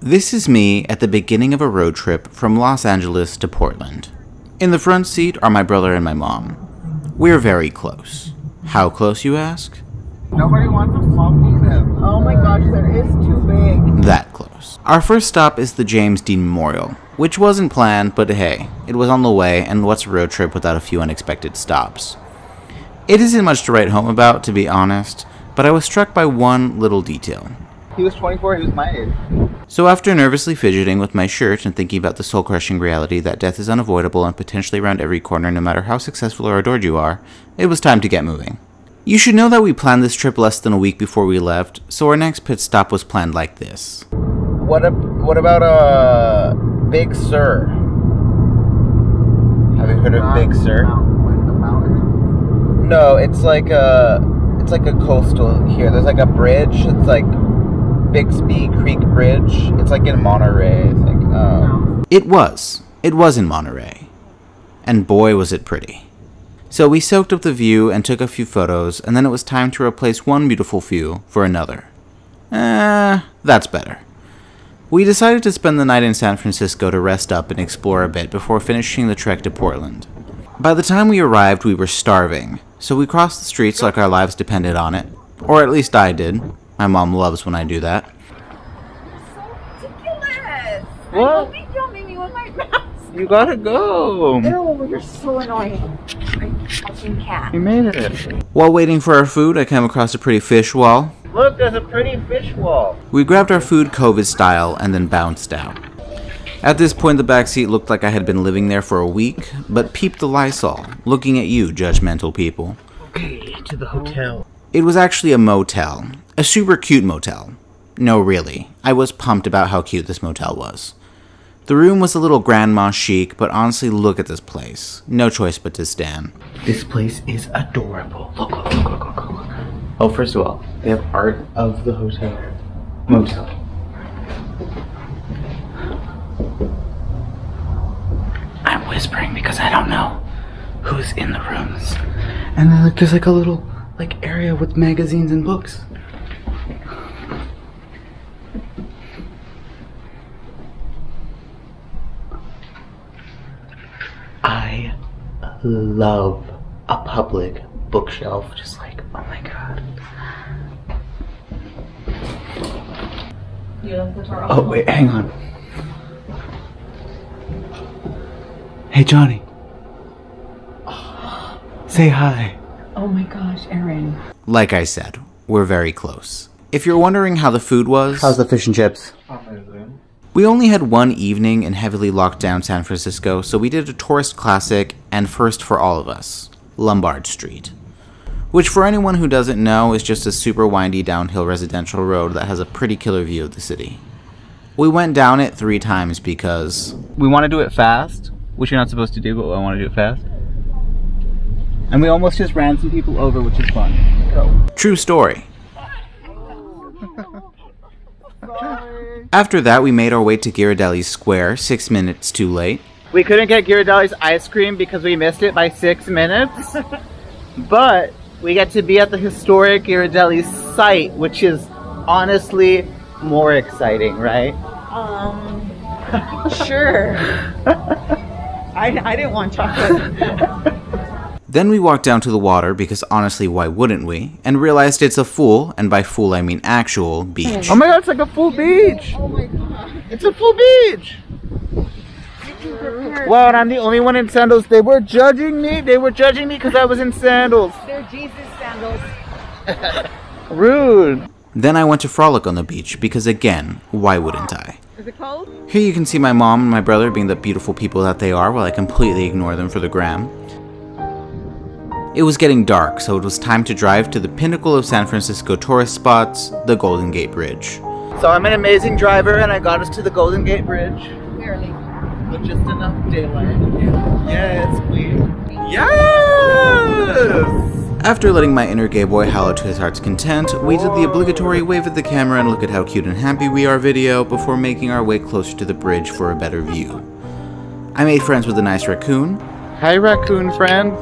This is me at the beginning of a road trip from Los Angeles to Portland. In the front seat are my brother and my mom. We're very close. How close, you ask? Nobody wants a smoky them. Oh my gosh, there is too big. That close. Our first stop is the James Dean Memorial, which wasn't planned, but hey, it was on the way, and what's a road trip without a few unexpected stops? It isn't much to write home about, to be honest, but I was struck by one little detail. He was 24, he was my age. So after nervously fidgeting with my shirt and thinking about the soul-crushing reality that death is unavoidable and potentially around every corner no matter how successful or adored you are, it was time to get moving. You should know that we planned this trip less than a week before we left, so our next pit stop was planned like this. What about Big Sur? Have you heard of Big Sur? The mountain? No, it's like a coastal here. There's like a bridge. It's like Bixby Creek Bridge. It's like in Monterey, I think. It was in Monterey. And boy was it pretty. So we soaked up the view and took a few photos, and then it was time to replace one beautiful view for another. That's better. We decided to spend the night in San Francisco to rest up and explore a bit before finishing the trek to Portland. By the time we arrived, we were starving, so we crossed the streets like our lives depended on it. Or at least I did. My mom loves when I do that. So ridiculous! What? I know me filming me with my mask. You gotta go. Ew, you're so annoying. I fucking cat. You made it. While waiting for our food, I came across a pretty fish wall. Look, there's a pretty fish wall. We grabbed our food COVID style and then bounced out. At this point, the backseat looked like I had been living there for a week, but peep the Lysol, looking at you, judgmental people. Okay, to the hotel. It was actually a motel. A super cute motel. No, really. I was pumped about how cute this motel was. The room was a little grandma chic, but honestly, look at this place. No choice but to stand. This place is adorable. Look. Oh, first of all, they have art of the motel. I'm whispering because I don't know who's in the rooms. And then there's like a little area with magazines and books. I love a public bookshelf, just like, oh my god. You left the door Oh wait, hang on. Hey Johnny. Say hi. Oh my gosh, Aaron. Like I said, we're very close. If you're wondering how the food was... How's the fish and chips? We only had one evening in heavily locked down San Francisco, so we did a tourist classic and first for all of us, Lombard Street. Which for anyone who doesn't know is just a super windy downhill residential road that has a pretty killer view of the city. We went down it 3 times because... We want to do it fast, which you're not supposed to do, but I want to do it fast. And we almost just ran some people over, which is fun. Go. True story. After that, we made our way to Ghirardelli Square, 6 minutes too late. We couldn't get Ghirardelli's ice cream because we missed it by 6 minutes. But we get to be at the historic Ghirardelli site, which is honestly more exciting, right? Sure. I didn't want chocolate. Then we walked down to the water, because honestly, why wouldn't we? And realized it's a full, and by full I mean actual, beach. Oh my god, it's like a full beach! Oh my god. It's a full beach! Wow, and I'm the only one in sandals. They were judging me. They were judging me because I was in sandals. They're Jesus sandals. Rude. Then I went to frolic on the beach, because again, why wouldn't I? Is it cold? Here you can see my mom and my brother being the beautiful people that they are, while I completely ignore them for the gram. It was getting dark, so it was time to drive to the pinnacle of San Francisco tourist spots, the Golden Gate Bridge. So I'm an amazing driver, and I got us to the Golden Gate Bridge. Barely. With just enough daylight. Yes, please. Yes! After letting my inner gay boy holler to his heart's content, we did the obligatory wave at the camera and look at how cute and happy we are video before making our way closer to the bridge for a better view. I made friends with a nice raccoon. Hi, raccoon friend.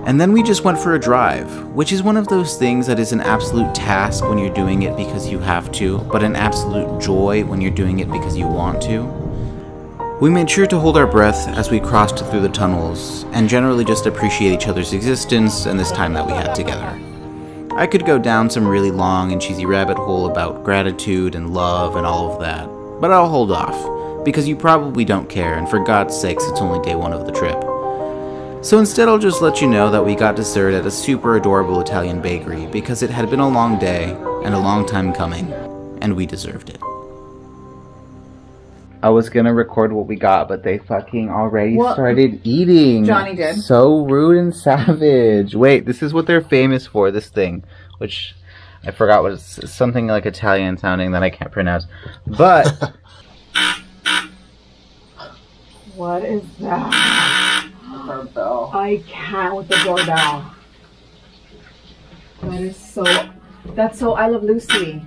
And then we just went for a drive, which is one of those things that is an absolute task when you're doing it because you have to, but an absolute joy when you're doing it because you want to. We made sure to hold our breath as we crossed through the tunnels, and generally just appreciate each other's existence and this time that we had together. I could go down some really long and cheesy rabbit hole about gratitude and love and all of that, but I'll hold off, because you probably don't care, and for God's sakes, it's only day 1 of the trip. So instead I'll just let you know that we got dessert at a super adorable Italian bakery because it had been a long day and a long time coming, and we deserved it. I was gonna record what we got, but they fucking already Well, started eating. Johnny did. So rude and savage. Wait, this is what they're famous for, this thing. Which, I forgot what it's something like Italian sounding that I can't pronounce. But... What is that? Doorbell. I can't with the doorbell. That is so... That's so I Love Lucy.